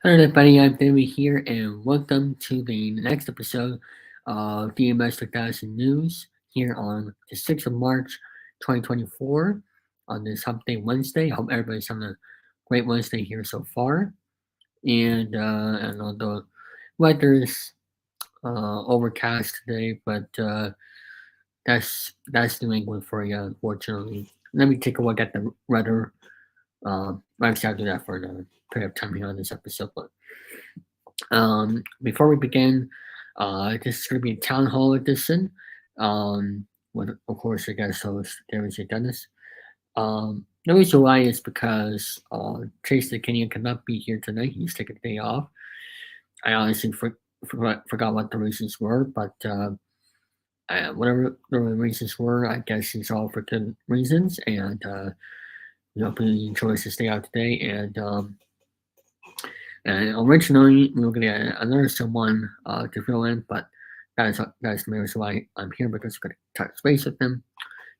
Hello everybody, I'm David here, and welcome to the next episode of DMS 3000 News here on the 6th of March 2024 on this Hump Day Wednesday. I hope everybody's having a great Wednesday here so far. And although weather's overcast today, but that's New England for you, unfortunately. Let me take a look at the weather. Obviously, I'll do that for another period of time here on this episode. But before we begin, this is going to be a town hall edition. With, of course, your guest host, DENIS. The reason why is because Chase the Kenyan cannot be here tonight. He's taking a day off. I honestly forgot what the reasons were, but whatever the reasons were, I guess it's all for good reasons. And he chose to stay out today. And originally we were going to get another someone to fill in, but that's the main reason why I'm here, because I'm going to touch base with them.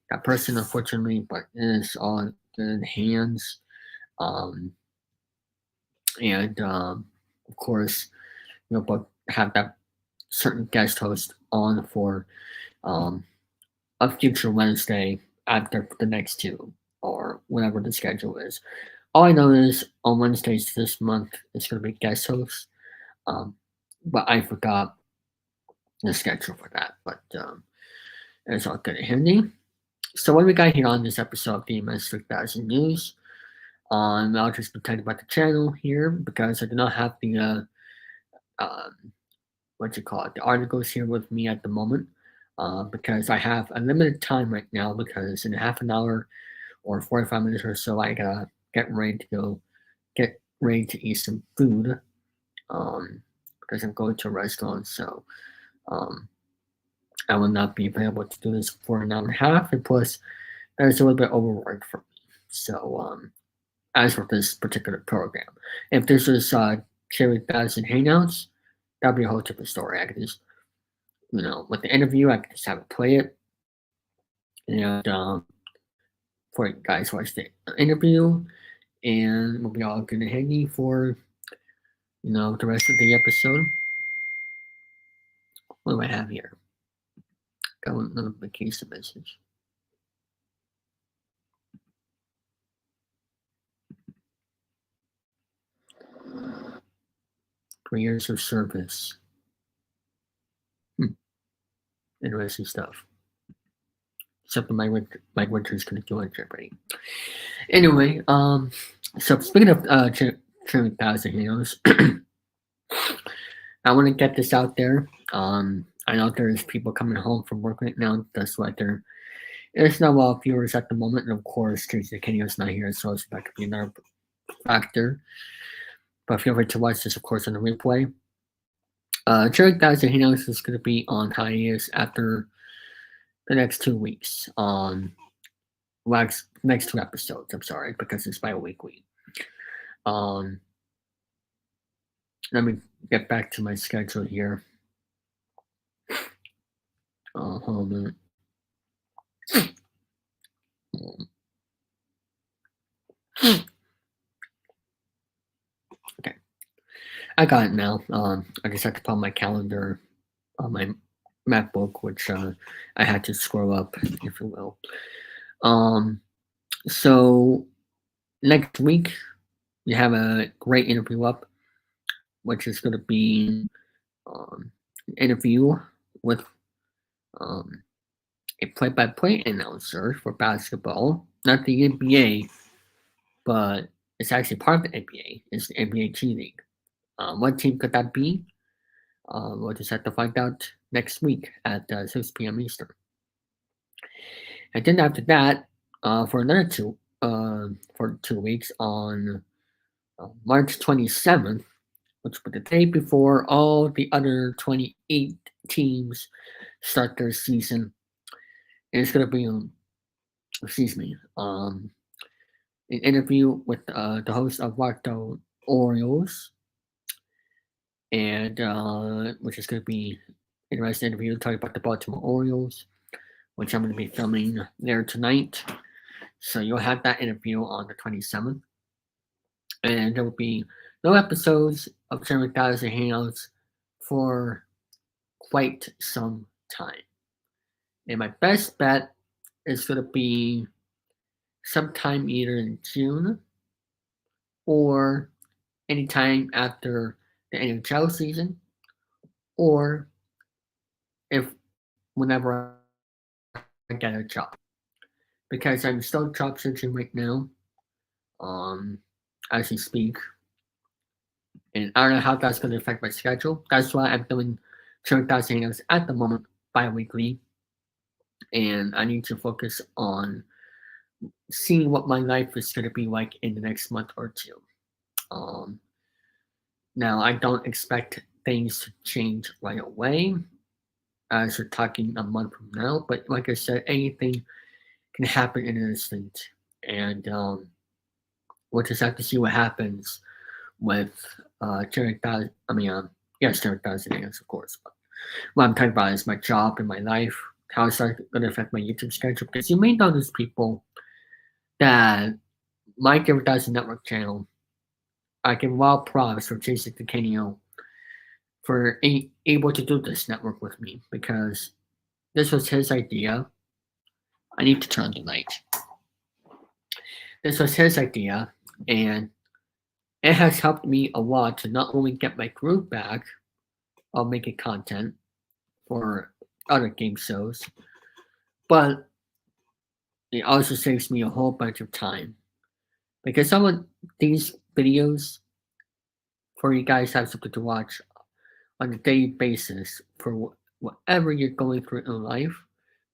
That person, unfortunately, but it is all good hands. Of course, but have that certain guest host on for a future Wednesday after the next two, or whatever the schedule is. All I know is on Wednesdays this month it's going to be guest host, but I forgot the schedule for that. But it's all good and handy. So what we got here on this episode of DMS 3000 News? I'll just be talking about the channel here because I do not have the the articles here with me at the moment, because I have a limited time right now, because in half an hour or 45 minutes or so I gotta get ready to eat some food, because I'm going to a restaurant. So I will not be able to do this for an hour and a half, and plus that's a little bit overwork for me. So as for this particular program, if this is Cherry 1000 Hangouts, that'll be a whole different story. I could just, with the interview, I could just have it play it, and for you guys watch the interview, and we'll be all good and handy for the rest of the episode. What do I have here? Got another vacation message. For years of service. Interesting stuff. Something Mike Winter's going to do on Jeopardy. Anyway, so speaking of Cherry 1000 Heroes, I want to get this out there. I know there's people coming home from work right now. That's why there's not a lot of viewers at the moment. And of course, Tracy Kenyo's not here, so that could be another factor. But feel free to watch this, of course, on the replay. Cherry 1000 Heroes is going to be on hiatus after the next 2 weeks. Next two episodes, I'm sorry, because it's bi-weekly. Let me get back to my schedule here. Hold on a minute. Okay, I got it now. I just had to put on my calendar on my MacBook, which I had to scroll up, if you will. So next week we have a great interview up, which is going to be an interview with a play-by-play announcer for basketball, not the NBA, but it's actually part of the NBA. It's the NBA G League. What team could that be? We'll just have to find out next week at 6 p.m. Eastern. And then after that, for another 2 weeks on March 27th, which will be the day before all the other 28 teams start their season. It's going to be, an interview with the host of Wacto Orioles, and which is going to be interesting interview talking about the Baltimore Orioles, which I'm going to be filming there tonight. So you'll have that interview on the 27th. And there will be no episodes of 7,000 Hangouts for quite some time. And my best bet is going to be sometime either in June or anytime after the NHL season, or if whenever I get a job. Because I'm still job searching right now, as we speak. And I don't know how that's going to affect my schedule. That's why I'm doing 2,000 Hangouts at the moment bi-weekly. And I need to focus on seeing what my life is going to be like in the next month or two. Um, Now, I don't expect things to change right away, as we're talking a month from now. But like I said, anything can happen in an instant, and we'll just have to see what happens with Jared Dawson. Yes, Jared Dawson is, of course. But what I'm talking about is my job and my life. How is that going to affect my YouTube schedule? Because you may notice, people, that my Jared Dawson Network channel, I give wild props for Jason DeCanio for able to do this network with me, because this was his idea. I need to turn on the light. This was his idea, and it has helped me a lot to not only get my groove back of making content for other game shows, but it also saves me a whole bunch of time. Because some of these videos, for you guys have something to watch on a daily basis for whatever you're going through in life,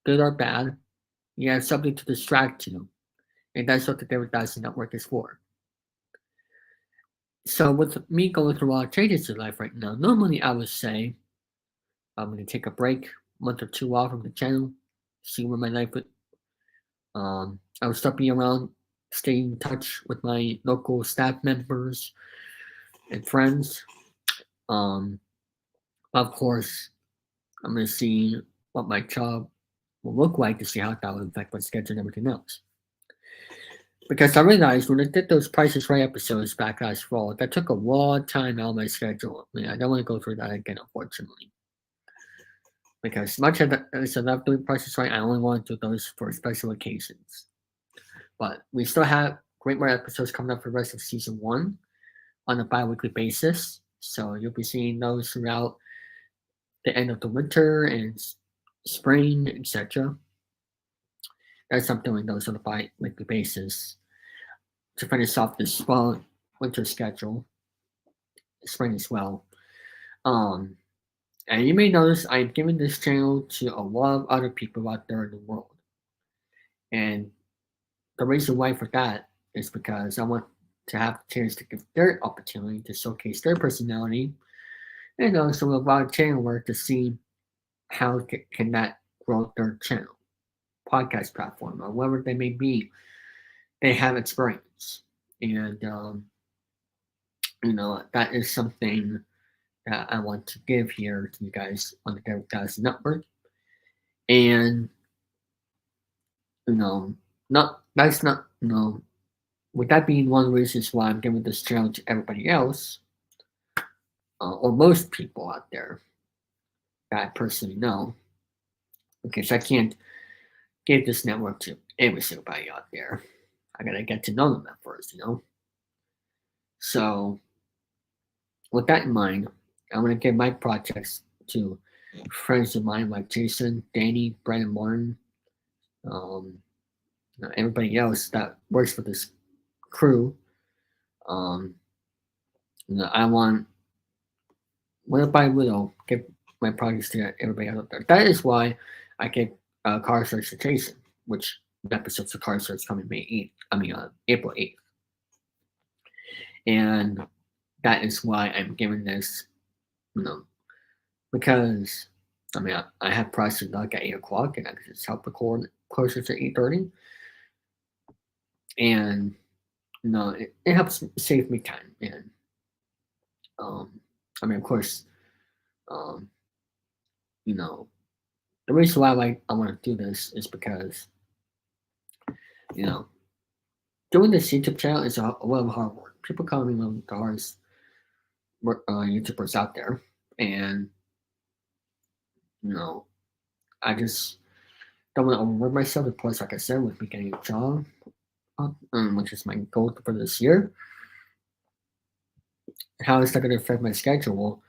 good or bad, you have something to distract you. And that's what the David Dyson Network is for. So with me going through a lot of changes in life right now, normally I would say I'm going to take a break, a month or two off from the channel, see where my life would. I would start being around, stay in touch with my local staff members and friends. Of course, I'm going to see what my job will look like to see how that will affect my schedule and everything else. Because I realized when I did those Prices Right episodes back last fall, that took a long time out of my schedule. I don't want to go through that again, unfortunately. Because much as I love doing Prices Right, I only want to do those for special occasions. But we still have great more episodes coming up for the rest of season 1 on a bi-weekly basis. So you'll be seeing those throughout the end of the winter and spring, etc. That's I'm doing those on a bi-weekly basis to finish off this fall winter schedule, spring as well. And you may notice I'm giving this channel to a lot of other people out there in the world. And the reason why for that is because I want to have the chance to give their opportunity to showcase their personality, and also a lot of channel work to see how can that grow their channel, podcast platform, or whatever they may be. They have experience, and that is something that I want to give here to you guys on the Derek Dawson Network. And with that being one of the reasons why I'm giving this channel to everybody else, or most people out there that I personally know, because I can't give this network to every single body out there. I gotta get to know them at first, So, with that in mind, I'm gonna give my projects to friends of mine like Jason, Danny, Brandon Martin, everybody else that works for this crew. I want little by little give my projects to everybody out there. That is why I get Car Search to Jason, which episodes of Car Search coming April 8th. And that is why I'm giving this, because I have priced it like at 8 o'clock, and I can just help record closer to 8:30, and it helps save me time. And of course, um, the reason why I want to do this is because you know doing this YouTube channel is a lot of hard work. People call me one of the hardest YouTubers out there, and you know I just don't want to overwork myself. Of course, like I said, with me getting a job, which is my goal for this year. How is that going to affect my schedule? Well,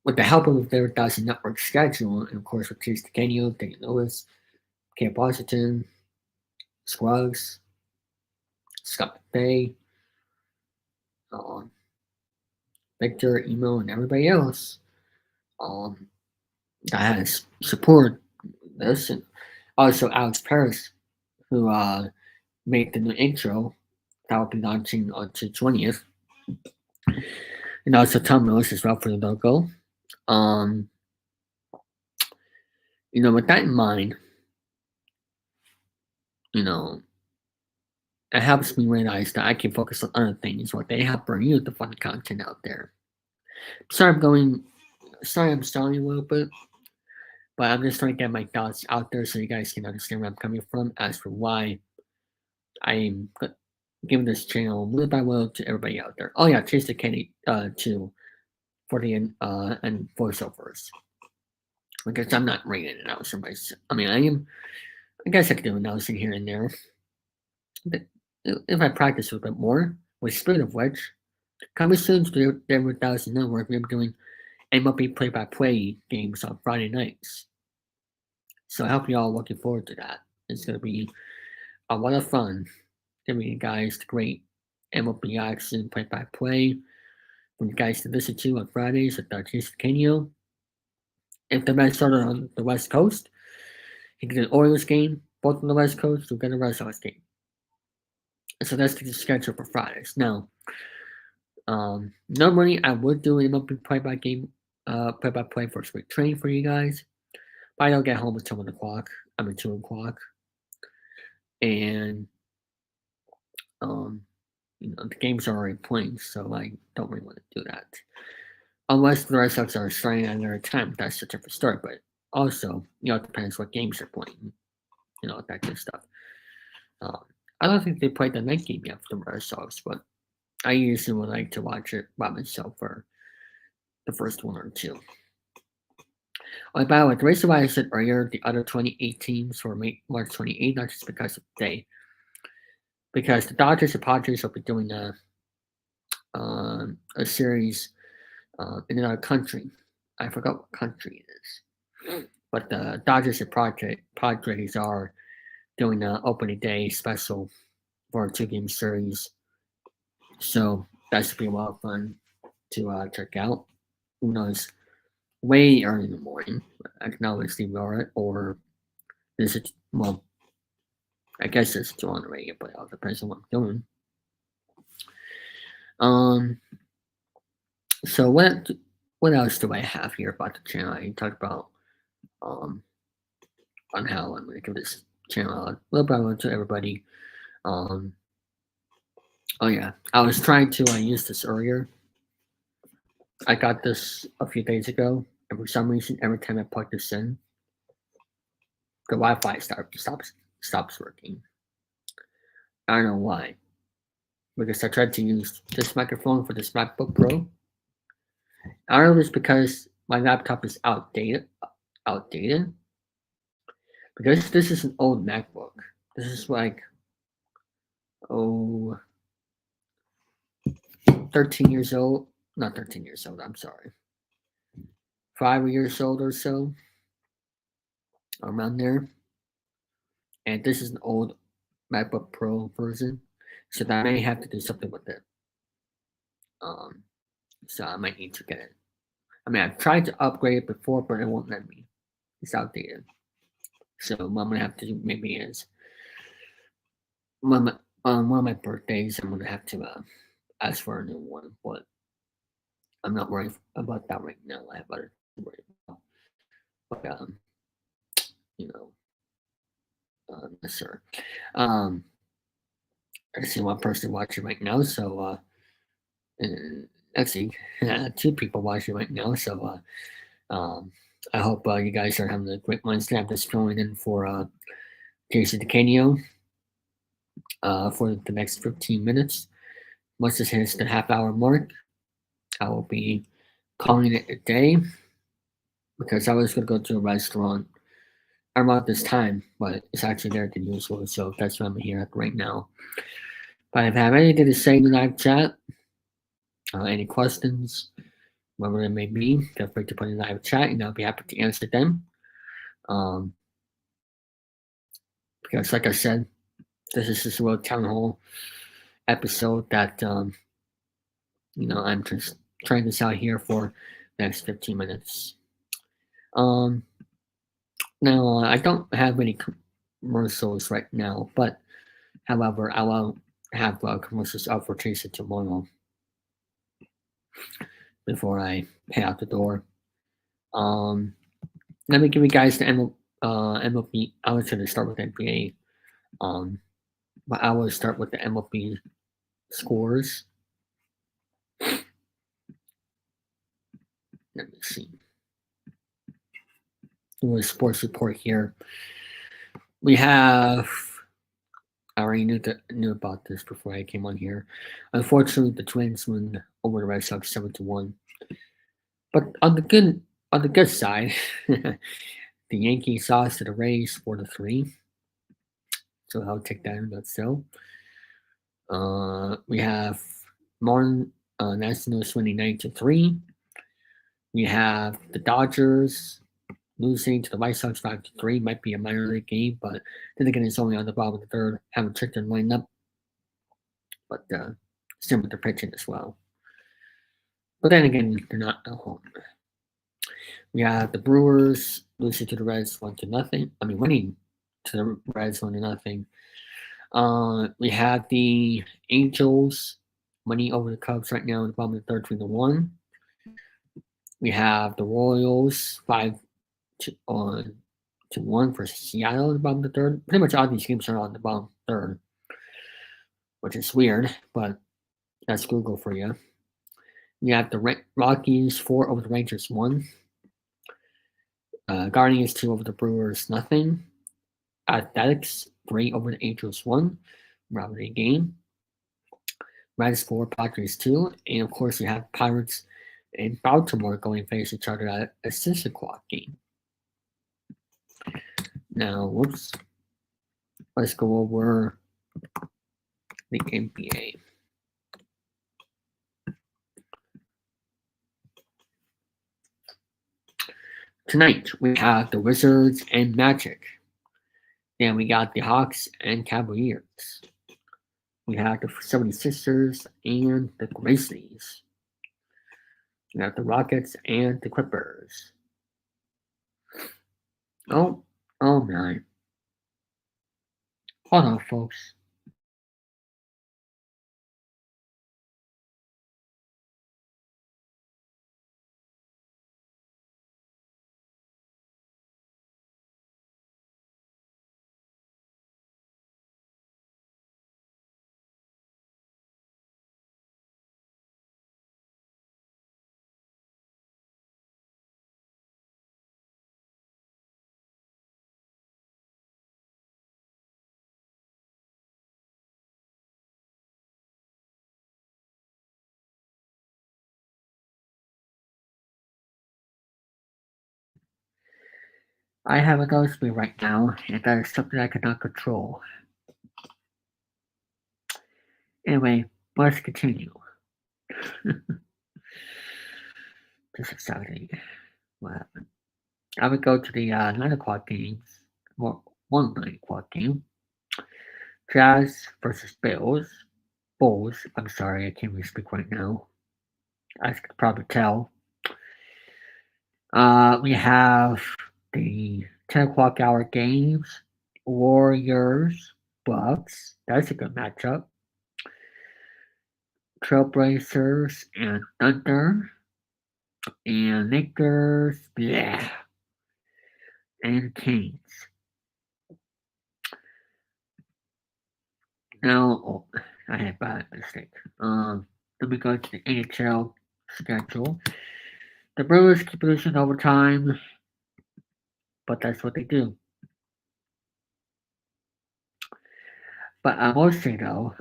with the help of the Favorite Thousand Network schedule, and of course with Chase DeCanio, Daniel Lewis, Camp Washington, Scruggs, Scott McVay, um, Victor, Emo, and everybody else that has supported this, and also Alex Paris, who made the new intro that will be launching on the 20th, and also Tom Mills as well for the logo. With that in mind, it helps me realize that I can focus on other things while they help bring you the fun content out there. Sorry I'm stalling a little bit, but I'm just trying to get my thoughts out there so you guys can understand where I'm coming from as for why I'm giving this channel little by little to everybody out there. Oh yeah, Chase the Kenny too for the and voiceovers, because I'm not ringing it out somebody's. I am. I guess I could do announcing here and there, but if I practice a little bit more, with Spirit of which, coming soon to the 1000 Network, we're doing MLB play-by-play games on Friday nights. So I hope you all looking forward to that. It's going to be a lot of fun giving you guys the great MLB action play-by-play for you guys to listen to on Fridays with Jason Kenio. If the Mets are on the West Coast, you get an Orioles game, both on the West Coast, you'll get a Red Sox game. So that's the schedule for Fridays. Now, normally I would do an MLB play-by-play for spring training for you guys, but I don't get home until 1 o'clock. 2 o'clock. And, the games are already playing, so I don't really want to do that. Unless the Red Sox are starting at another time, that's a different story, but also, it depends what games they're playing, that kind of stuff. I don't think they played the night game yet for the Red Sox, but I usually would like to watch it by myself for the first one or two. By the way, the reason why I said earlier the other 28 teams for March 28th, not just because of the day, because the Dodgers and Padres will be doing a series in another country. I forgot what country it is, but the Dodgers and Padres are doing an opening day special for a 2-game series. So that should be a lot of fun to check out. Who knows? Way early in the morning. I can always leave it, or is it, well, I guess it's still on the radio, but it all depends on what I'm doing. So what else do I have here about the channel? I talked about on how I'm going to give this channel a little bit to everybody. Oh yeah, I was trying to use this earlier. I got this a few days ago, and for some reason, every time I plug this in, the Wi-Fi stops working. I don't know why. Because I tried to use this microphone for this MacBook Pro. I don't know if it's because my laptop is outdated. Because this is an old MacBook. This is like 13 years old. Not 13 years old, I'm sorry. 5 years old or so. Around there. And this is an old MacBook Pro version. So I may have to do something with it. So I might need to get it. I've tried to upgrade it before, but it won't let me. It's outdated. So what I'm gonna have to do maybe is one of my birthdays, I'm gonna have to ask for a new one, but I'm not worried about that right now. I have other things to worry about. But you know, yes, sir. Um, I see one person watching right now, so let's see, two people watching right now. So I hope you guys are having a great Wednesday. I'm just going in for Jason DeCanio for the next 15 minutes. Once this hits the half-hour mark, I will be calling it a day because I was going to go to a restaurant around this time, but it's actually there than usual, so that's why I'm here at right now. But if I have anything to say in the live chat, any questions, whatever it may be, feel free to put in the live chat and I'll be happy to answer them. Because, like I said, this is just a real town hall episode that, I'm just trying this out here for the next 15 minutes. Now, I don't have any commercials right now, but however, I will have commercials up for Tracy tomorrow before I head out the door. Let me give you guys the MLB. I was going to start with NBA, but I will start with the MLB scores. Let me see. Do a sports report here. We have. I already knew about this before I came on here. Unfortunately, the Twins won over the Red Sox 7-1. But on the good side, the Yankees lost to the Rays 4-3. So I'll take that in itself. We have Martin Nationals winning 9-3. We have the Dodgers losing to the White Sox 5-3. Might be a minor league game, but then again, it's only on the bottom of the third. Haven't checked their lineup, but still with their pitching as well. But then again, they're not at home. We have the Brewers losing to the Reds 1-0. I mean, winning to the Reds 1-0. We have the Angels winning over the Cubs right now in the bottom of the third 3-1. We have the Royals 5-1 versus Seattle in the bottom of the third. Pretty much all these games are on the bottom third, which is weird, but that's Google for you. We have the Rockies 4 over the Rangers 1. Guardians 2 over the Brewers 0. Athletics 3 over the Angels 1. Rivalry game. Reds 4, Padres 2. And of course, we have Pirates and Baltimore going face each other at a 6 o'clock game. Now, let's go over the NBA. Tonight, we have the Wizards and Magic. Then we got the Hawks and Cavaliers. We have the 76ers and the Grizzlies. We have the Rockets and the Clippers. Oh my. Hold on, folks. I have a nosebleed right now, and that is something I cannot control. Anyway, let's continue. This is exciting. What happened? I would go to the 9 o'clock games. Well, one 9 o'clock game. Jazz versus Bills. Bulls. I'm sorry, I can't really speak right now. As you can probably tell. We have the 10 o'clock hour games. Warriors, Bucks. That's a good matchup. Trailblazers and Thunder and Lakers, yeah, and Kings. Now, oh, I had a mistake. Let me go to the NHL schedule. The Brewers keep losing overtime, but that's what they do. But I will say though,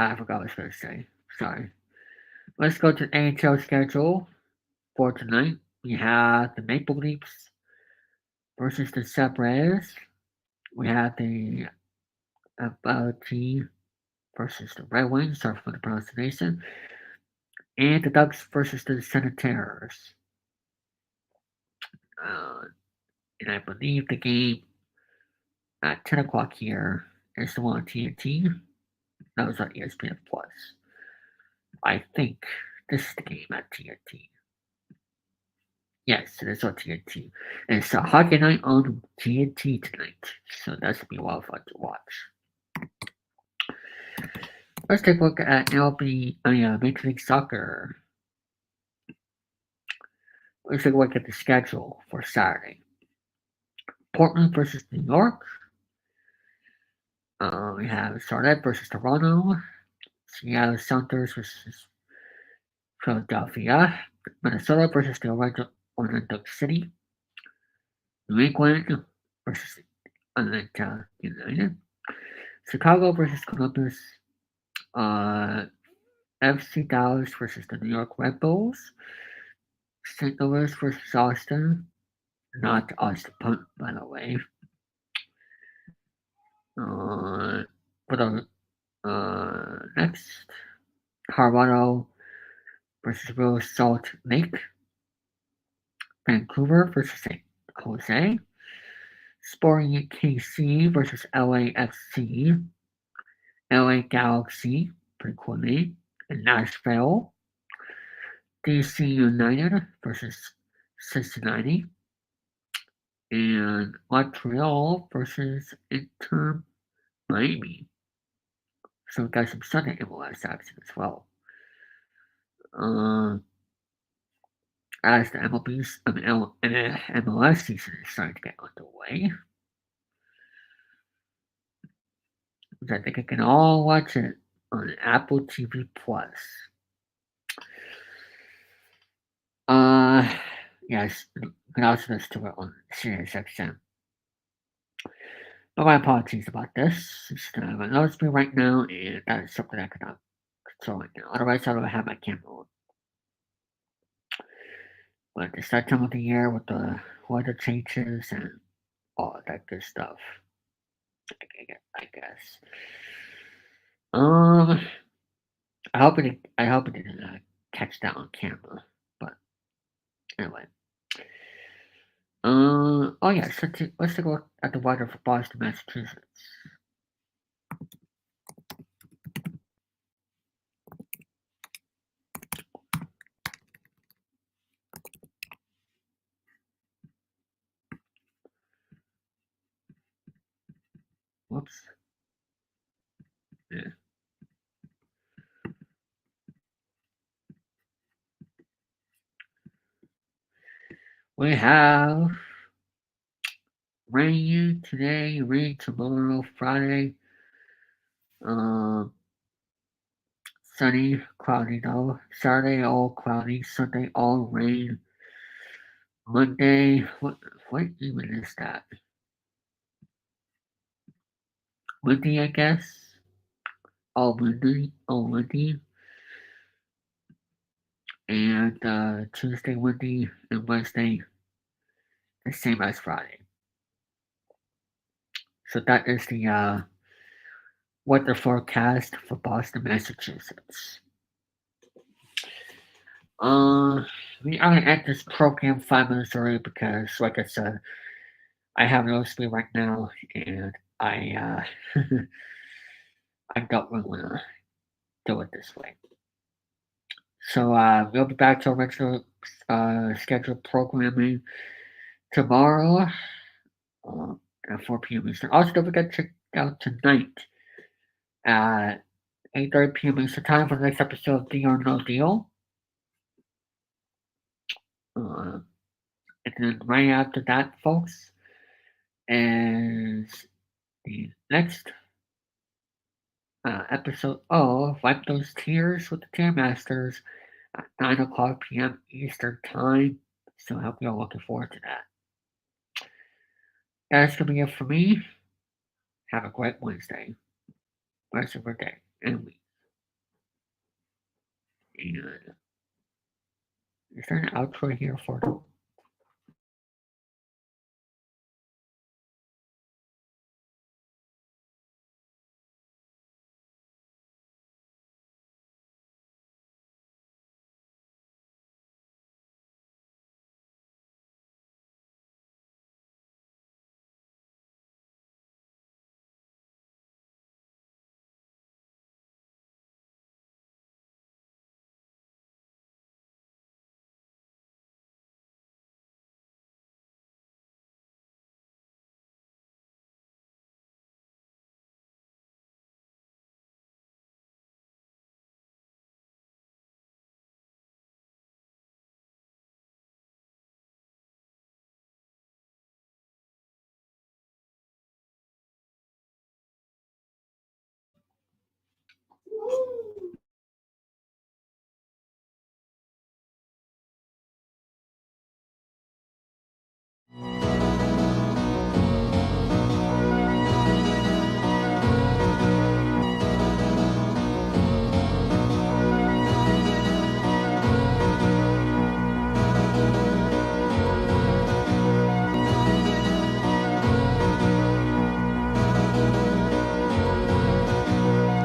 I forgot what I was going to say. Sorry. Let's go to the NHL schedule for tonight. We have the Maple Leafs versus the Sabres. We have the team versus the Red Wings, sorry for the pronunciation, and the Ducks versus the Senators. Uh, and I believe the game at 10 o'clock here is the one on TNT. That was on ESPN Plus. I think this is the game at TNT. Yes, it is on TNT. And it's a hockey night on TNT tonight. So that's going to be a lot of fun to watch. Let's take a look at Major League Soccer. Let's take a look at the schedule for Saturday. Portland versus New York. We have Charlotte versus Toronto. Seattle Sounders versus Philadelphia. Minnesota versus the Orlando City. New England versus Atlanta United. Chicago versus Columbus. FC Dallas versus the New York Red Bulls. St. Louis versus Austin. Not Austin Punt, by the way. For the next, Colorado versus Real Salt Lake. Vancouver versus San Jose. Sporting KC versus LAFC. LA Galaxy, pretty cool name. And Nashville. DC United versus Cincinnati. And Montreal versus Inter Miami. So we got some Sunday MLS action as well. As the MLS season is starting to get underway, I think I can all watch it on Apple TV Plus. Yes, you can also listen to it on SiriusXM. But my apologies about this. It's an announcement right now, and that is something I cannot control right now. Otherwise, I would have my camera on. But it's that time of the year with the weather changes and all that good stuff. I guess. I hope it didn't catch that on camera. But anyway. Oh yeah, so let's take a look at the weather for Boston, Massachusetts. Whoops. Yeah. We have rain today, rain tomorrow, Friday. Sunny, cloudy though. Saturday all cloudy. Sunday all rain. Monday, what even is that? Windy, I guess. All windy. And Tuesday windy, and Wednesday the same as Friday. So that is the weather forecast for Boston, Massachusetts. We are gonna end this program 5 minutes early because, like I said, I have no sleep right now, and I I don't really want to do it this way. So we'll be back to our regular scheduled programming tomorrow at 4 p.m. Eastern. Also, don't forget to check out tonight at 8:30 p.m. Eastern Time for the next episode of Deal or No Deal. And then right after that, folks, is the next episode of Wipe Those Tears with the Tear Masters at 9 o'clock p.m. Eastern Time. So I hope you're looking forward to that. That's going to be it for me. Have a great Wednesday. Rest of your day and week. And is there an outro here for them?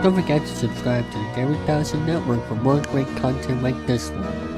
Don't forget to subscribe to the Gary Dawson Network for more great content like this one.